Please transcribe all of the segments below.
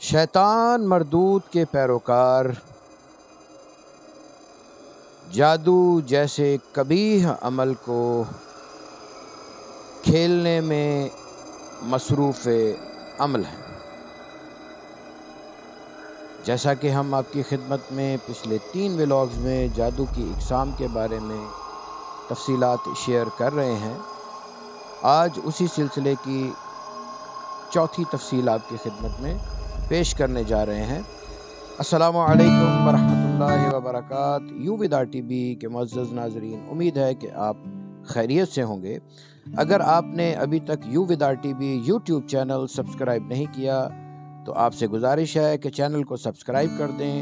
شیطان مردود کے پیروکار جادو جیسے قبیح عمل کو کھیلنے میں مصروف عمل ہیں۔ جیسا کہ ہم آپ کی خدمت میں پچھلے 3 ولاگز میں جادو کی اقسام کے بارے میں تفصیلات شیئر کر رہے ہیں، آج اسی سلسلے کی چوتھی تفصیل آپ کی خدمت میں پیش کرنے جا رہے ہیں۔ السلام علیکم ورحمۃ اللہ وبرکاتہ۔ You with our T B کے معزز ناظرین، امید ہے کہ آپ خیریت سے ہوں گے۔ اگر آپ نے ابھی تک you with our T B YouTube channel subscribe نہیں کیا تو آپ سے گزارش ہے کہ چینل کو سبسکرائب کر دیں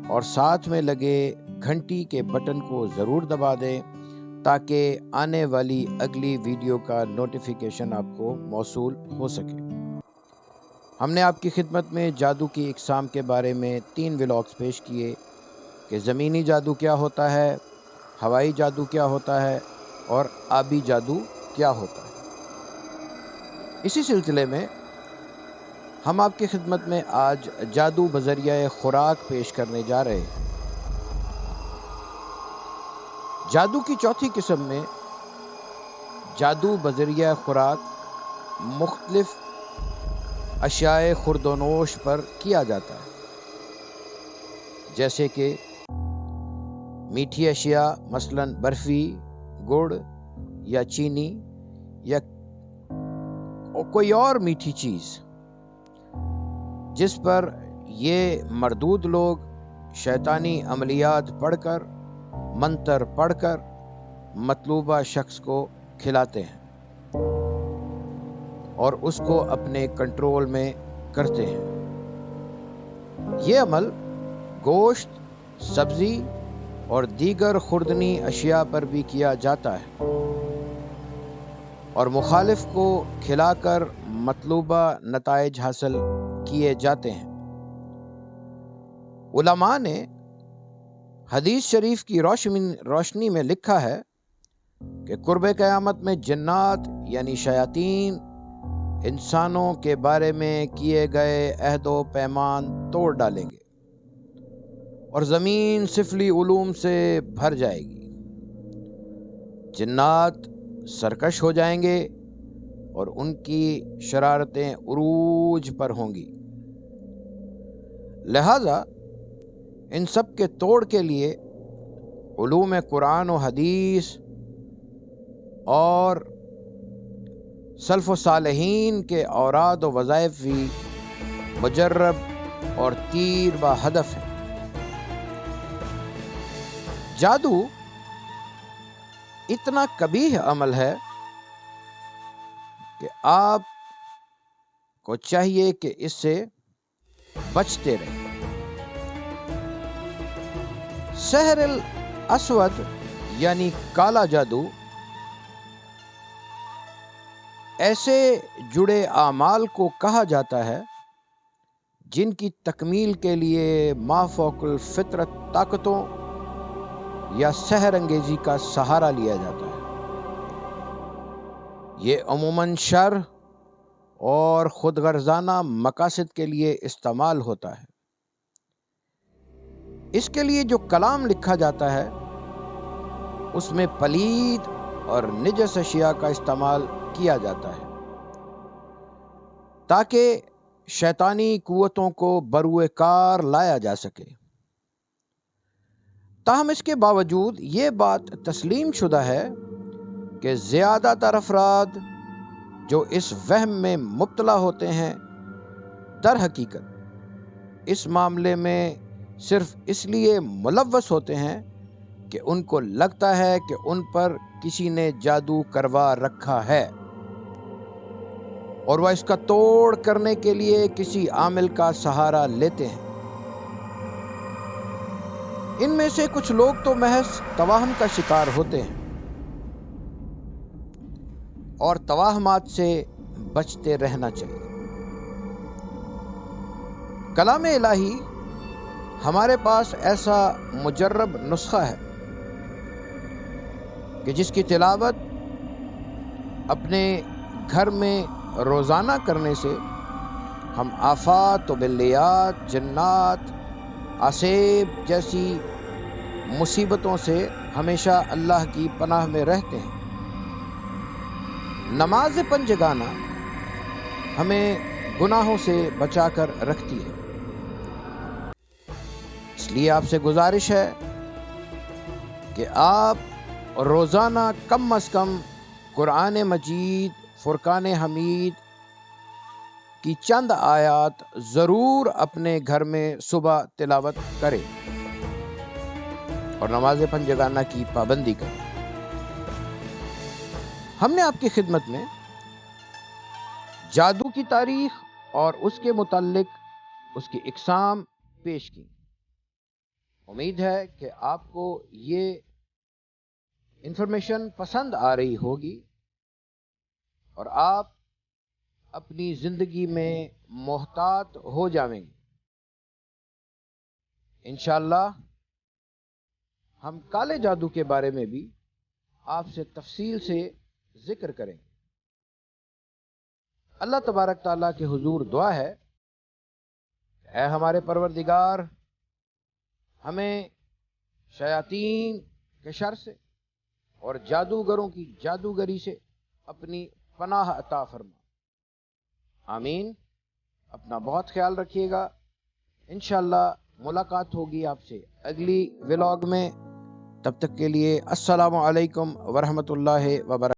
اور ساتھ میں لگے گھنٹی کے بٹن کو ضرور دبا دیں تاکہ آنے والی اگلی ویڈیو کا نوٹیفیکیشن آپ کو موصول ہو سکے۔ ہم نے آپ کی خدمت میں جادو کی اقسام کے بارے میں 3 ولاگز پیش کیے کہ زمینی جادو کیا ہوتا ہے، ہوائی جادو کیا ہوتا ہے اور آبی جادو کیا ہوتا ہے۔ اسی سلسلے میں ہم آپ کی خدمت میں آج جادو بذریعہ خوراک پیش کرنے جا رہے ہیں۔ جادو کی چوتھی قسم میں جادو بذریعہ خوراک مختلف اشیاء خورد و نوش پر کیا جاتا ہے، جیسے کہ میٹھی اشیاء مثلاً برفی، گڑ یا چینی یا کوئی اور میٹھی چیز، جس پر یہ مردود لوگ شیطانی عملیات پڑھ کر، منتر پڑھ کر مطلوبہ شخص کو کھلاتے ہیں اور اس کو اپنے کنٹرول میں کرتے ہیں۔ یہ عمل گوشت، سبزی اور دیگر خوردنی اشیاء پر بھی کیا جاتا ہے اور مخالف کو کھلا کر مطلوبہ نتائج حاصل کیے جاتے ہیں۔ علماء نے حدیث شریف کی روشنی میں لکھا ہے کہ قرب قیامت میں جنات یعنی شیاطین انسانوں کے بارے میں کیے گئے عہد و پیمان توڑ ڈالیں گے اور زمین سفلی علوم سے بھر جائے گی۔ جنات سرکش ہو جائیں گے اور ان کی شرارتیں عروج پر ہوں گی، لہذا ان سب کے توڑ کے لیے علوم قرآن و حدیث اور سلف و صالحین کے اوراد و وظائف بھی مجرب اور تیر و ہدف ہیں۔ جادو اتنا قبیح عمل ہے کہ آپ کو چاہیے کہ اس سے بچتے رہیں۔ سحر الاسود یعنی کالا جادو ایسے جڑے اعمال کو کہا جاتا ہے جن کی تکمیل کے لیے مافوق الفطرت طاقتوں یا سحر انگیزی کا سہارا لیا جاتا ہے۔ یہ عموماً شر اور خود غرضانہ مقاصد کے لیے استعمال ہوتا ہے۔ اس کے لیے جو کلام لکھا جاتا ہے اس میں پلید اور نجس اشیاء کا استعمال کیا جاتا ہے تاکہ شیطانی قوتوں کو بروئے کار لایا جا سکے۔ تاہم اس کے باوجود یہ بات تسلیم شدہ ہے کہ زیادہ تر افراد جو اس وہم میں مبتلا ہوتے ہیں در حقیقت اس معاملے میں صرف اس لیے ملوث ہوتے ہیں کہ ان کو لگتا ہے کہ ان پر کسی نے جادو کروا رکھا ہے اور وہ اس کا توڑ کرنے کے لیے کسی عامل کا سہارا لیتے ہیں۔ ان میں سے کچھ لوگ تو محض توہم کا شکار ہوتے ہیں اور توہمات سے بچتے رہنا چاہیے۔ کلام الہی ہمارے پاس ایسا مجرب نسخہ ہے کہ جس کی تلاوت اپنے گھر میں روزانہ کرنے سے ہم آفات و بلیات، جنات، آسیب جیسی مصیبتوں سے ہمیشہ اللہ کی پناہ میں رہتے ہیں۔ نماز پنجگانہ ہمیں گناہوں سے بچا کر رکھتی ہے، اس لیے آپ سے گزارش ہے کہ آپ روزانہ کم از کم قرآن مجید، فرقان حمید کی چند آیات ضرور اپنے گھر میں صبح تلاوت کریں اور نماز پنجگانہ کی پابندی کریں۔ ہم نے آپ کی خدمت میں جادو کی تاریخ اور اس کے متعلق اس کی اقسام پیش کی۔ امید ہے کہ آپ کو یہ انفارمیشن پسند آ رہی ہوگی اور آپ اپنی زندگی میں محتاط ہو جائیں گے۔ انشاءاللہ ہم کالے جادو کے بارے میں بھی آپ سے تفصیل سے ذکر کریں گے۔ اللہ تبارک تعالیٰ کے حضور دعا ہے، اے ہمارے پروردگار، ہمیں شیاطین کے شر سے اور جادوگروں کی جادوگری سے اپنی پناہ عطا فرما۔ آمین۔ اپنا بہت خیال رکھیے گا۔ انشاءاللہ ملاقات ہوگی آپ سے اگلی ولاگ میں۔ تب تک کے لیے السلام علیکم ورحمۃ اللہ وبرکاتہ۔